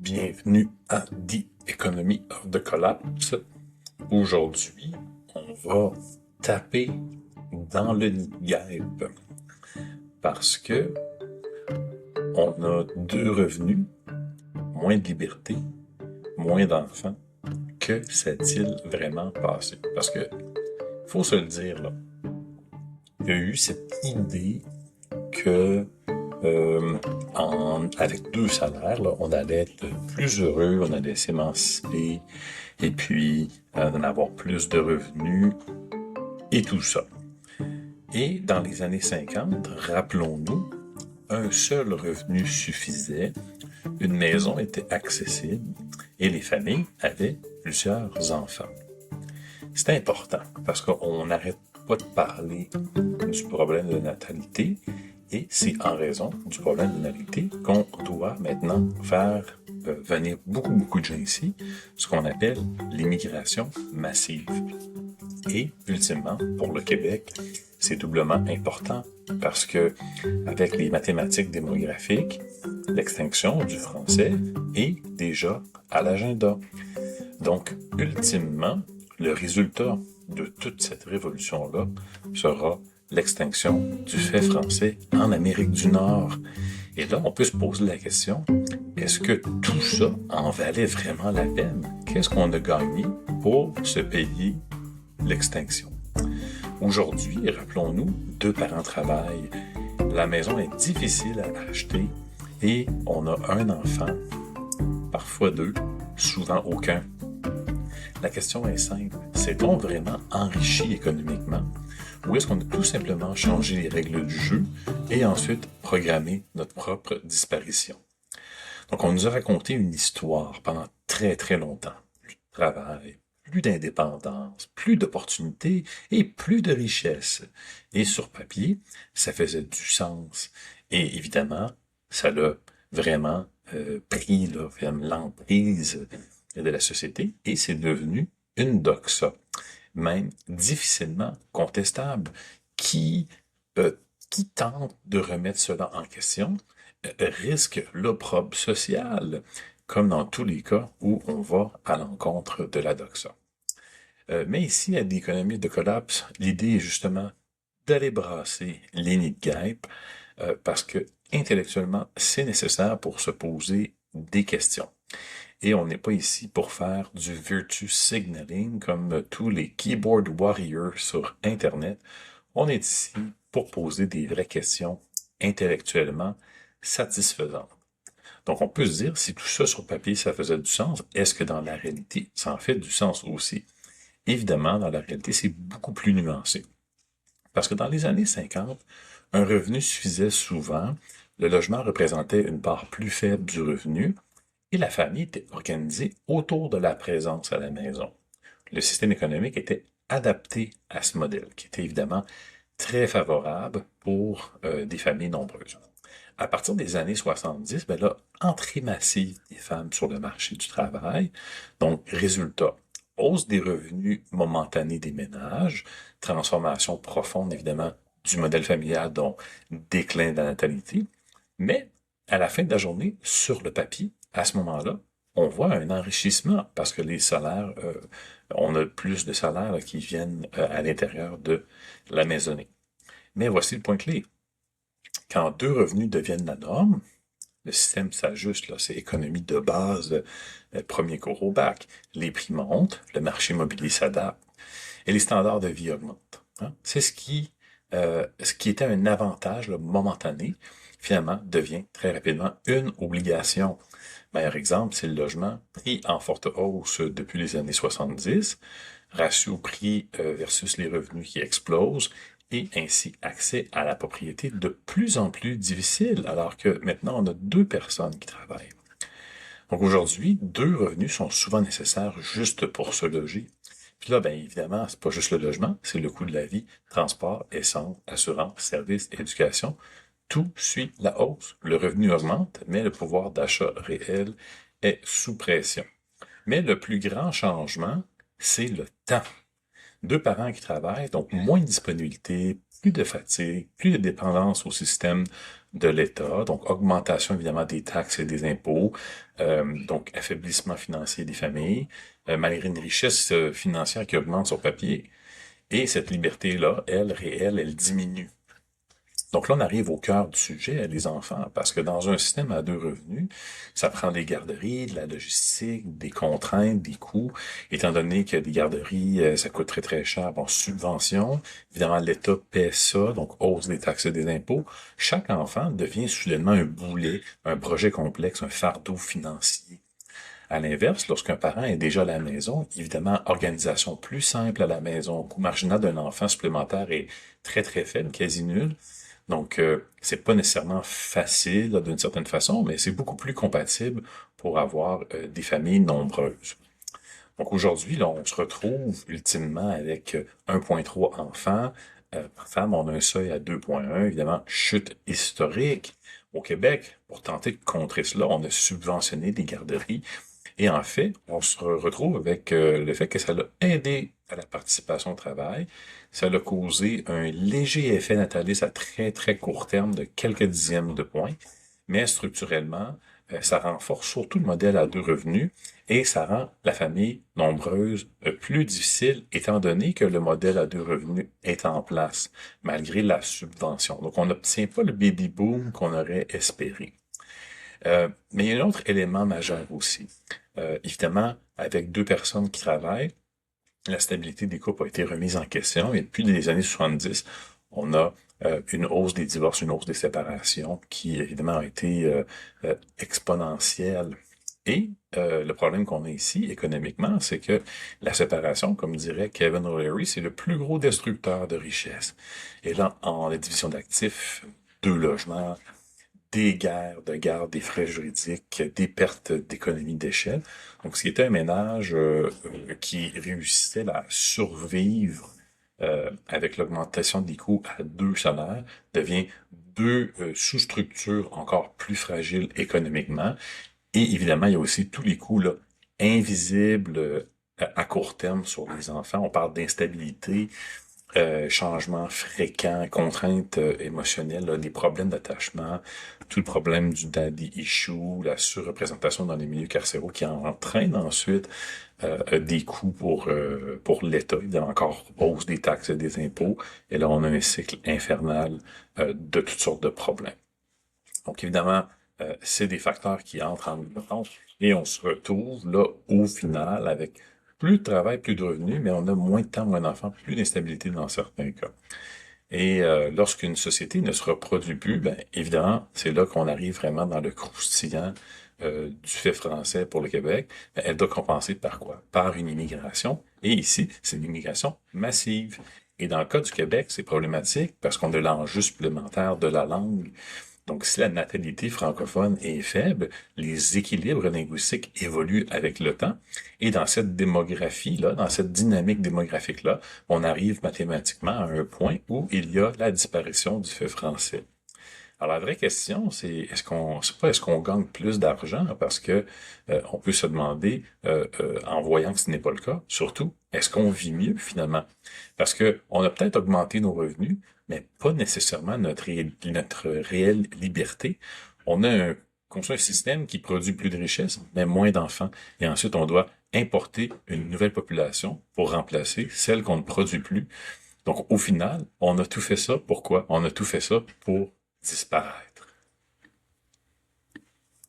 Bienvenue à The Economy of the Collapse. Aujourd'hui, on va taper dans le nid de guêpe parce que on a deux revenus, moins de liberté, moins d'enfants. Que s'est-il vraiment passé? Parce que, faut se le dire, là, il y a eu cette idée que avec deux salaires, là, on allait être plus heureux, on allait s'émanciper, et puis d'en avoir plus de revenus, et tout ça. Et dans les années 50, rappelons-nous, un seul revenu suffisait, une maison était accessible, et les familles avaient plusieurs enfants. C'est important, parce qu'on n'arrête pas de parler du problème de natalité, et c'est en raison du problème de natalité qu'on doit maintenant faire venir beaucoup de gens ici, ce qu'on appelle l'immigration massive. Et ultimement, pour le Québec, c'est doublement important parce que avec les mathématiques démographiques, l'extinction du français est déjà à l'agenda. Donc, ultimement, le résultat de toute cette révolution-là sera l'extinction du fait français en Amérique du Nord. Et là, on peut se poser la question, est-ce que tout ça en valait vraiment la peine? Qu'est-ce qu'on a gagné pour se payer l'extinction? Aujourd'hui, rappelons-nous, deux parents travaillent, la maison est difficile à acheter et on a un enfant, parfois deux, souvent aucun. La question est simple, s'est-on vraiment enrichi économiquement? Ou est-ce qu'on a tout simplement changé les règles du jeu et ensuite programmé notre propre disparition? Donc, on nous a raconté une histoire pendant très longtemps. Plus de travail, plus d'indépendance, plus d'opportunités et plus de richesse. Et sur papier, ça faisait du sens. Et évidemment, ça l'a vraiment pris l'emprise de la société et c'est devenu une doxa, même difficilement contestable, qui tente de remettre cela en question risque l'opprobre social, comme dans tous les cas où on va à l'encontre de la doxa. Mais ici, à l'économie de collapse, l'idée est justement d'aller brasser les nids de guêpe parce que intellectuellement, c'est nécessaire pour se poser des questions. Et on n'est pas ici pour faire du virtue signaling comme tous les keyboard warriors sur Internet. On est ici pour poser des vraies questions intellectuellement satisfaisantes. Donc, on peut se dire, si tout ça sur papier, ça faisait du sens, est-ce que dans la réalité, ça en fait du sens aussi? Évidemment, dans la réalité, c'est beaucoup plus nuancé. Parce que dans les années 50, un revenu suffisait souvent, le logement représentait une part plus faible du revenu, et la famille était organisée autour de la présence à la maison. Le système économique était adapté à ce modèle, qui était évidemment très favorable pour des familles nombreuses. À partir des années 70, ben là, entrée massive des femmes sur le marché du travail. Donc, résultat, hausse des revenus momentanés des ménages, transformation profonde, évidemment, du modèle familial, dont déclin de la natalité. Mais, à la fin de la journée, sur le papier, à ce moment-là, on voit un enrichissement parce que les salaires, on a plus de salaires là, qui viennent à l'intérieur de la maisonnée. Mais voici le point clé. Quand deux revenus deviennent la norme, le système s'ajuste, là, c'est économie de base, premier cours au bac. Les prix montent, le marché immobilier s'adapte et les standards de vie augmentent. Hein? C'est ce qui était un avantage là, momentané, finalement, devient très rapidement une obligation. Meilleur exemple, c'est le logement, prix en forte hausse depuis les années 70, ratio prix versus les revenus qui explosent, et ainsi accès à la propriété de plus en plus difficile, alors que maintenant on a deux personnes qui travaillent. Donc aujourd'hui, deux revenus sont souvent nécessaires juste pour se loger. Puis là, bien évidemment, c'est pas juste le logement, c'est le coût de la vie, transport, essence, assurance, services, éducation. Tout suit la hausse. Le revenu augmente, mais le pouvoir d'achat réel est sous pression. Mais le plus grand changement, c'est le temps. Deux parents qui travaillent, donc moins de disponibilité, plus de fatigue, plus de dépendance au système de l'État, donc augmentation évidemment des taxes et des impôts, donc affaiblissement financier des familles, malgré une richesse financière qui augmente sur papier. Et cette liberté-là, elle, réelle, elle diminue. Donc là, on arrive au cœur du sujet, les enfants, parce que dans un système à deux revenus, ça prend des garderies, de la logistique, des contraintes, des coûts. Étant donné que des garderies, ça coûte très très cher, bon, subvention, évidemment, l'État paie ça, donc hausse des taxes et des impôts. Chaque enfant devient soudainement un boulet, un projet complexe, un fardeau financier. À l'inverse, lorsqu'un parent est déjà à la maison, évidemment, organisation plus simple à la maison, coût marginal d'un enfant supplémentaire est très très faible, quasi nul. Donc, c'est pas nécessairement facile d'une certaine façon, mais c'est beaucoup plus compatible pour avoir des familles nombreuses. Donc aujourd'hui, là, on se retrouve ultimement avec 1,3 enfants. Par femme, on a un seuil à 2,1. Évidemment, chute historique. Au Québec, pour tenter de contrer cela, on a subventionné des garderies. Et en fait, on se retrouve avec le fait que ça l'a aidé à la participation au travail. Ça l'a causé un léger effet nataliste à très, très court terme de quelques dixièmes de points. Mais structurellement, ça renforce surtout le modèle à deux revenus et ça rend la famille nombreuse plus difficile étant donné que le modèle à deux revenus est en place malgré la subvention. Donc, on n'obtient pas le baby boom qu'on aurait espéré. Mais il y a un autre élément majeur aussi. Évidemment, avec deux personnes qui travaillent, la stabilité des couples a été remise en question et depuis les années 70, on a une hausse des divorces, une hausse des séparations qui évidemment a été exponentielle. Et le problème qu'on a ici économiquement, c'est que la séparation, comme dirait Kevin O'Leary, c'est le plus gros destructeur de richesse. Et là, en la division d'actifs, deux logements, des guerres de garde, des frais juridiques, des pertes d'économie d'échelle. Donc, ce qui était un ménage qui réussissait à survivre avec l'augmentation des coûts à deux salaires, devient deux sous-structures encore plus fragiles économiquement. Et évidemment, il y a aussi tous les coûts là, invisibles à court terme sur les enfants. On parle d'instabilité, changements fréquents, contraintes émotionnelles, là, des problèmes d'attachement, tout le problème du daddy issue, la surreprésentation dans les milieux carcéraux qui entraîne ensuite des coûts pour l'État, évidemment encore hausse des taxes et des impôts, et là on a un cycle infernal de toutes sortes de problèmes. Donc évidemment, c'est des facteurs qui entrent en compte et on se retrouve là au final avec plus de travail, plus de revenus, mais on a moins de temps, moins d'enfants, plus d'instabilité dans certains cas. Et lorsqu'une société ne se reproduit plus, ben évidemment, c'est là qu'on arrive vraiment dans le croustillant du fait français pour le Québec. Ben, elle doit compenser par quoi? Par une immigration. Et ici, c'est une immigration massive. Et dans le cas du Québec, c'est problématique parce qu'on a l'enjeu supplémentaire de la langue. Donc, si la natalité francophone est faible, les équilibres linguistiques évoluent avec le temps. Et dans cette démographie-là, dans cette dynamique démographique-là, on arrive mathématiquement à un point où il y a la disparition du fait français. Alors, la vraie question, c'est pas est-ce qu'on gagne plus d'argent, parce que on peut se demander, en voyant que ce n'est pas le cas, surtout, est-ce qu'on vit mieux finalement? Parce que on a peut-être augmenté nos revenus, mais pas nécessairement notre réelle liberté. On a construit un système qui produit plus de richesses, mais moins d'enfants. Et ensuite, on doit importer une nouvelle population pour remplacer celle qu'on ne produit plus. Donc, au final, on a tout fait ça. Pourquoi? On a tout fait ça pour disparaître.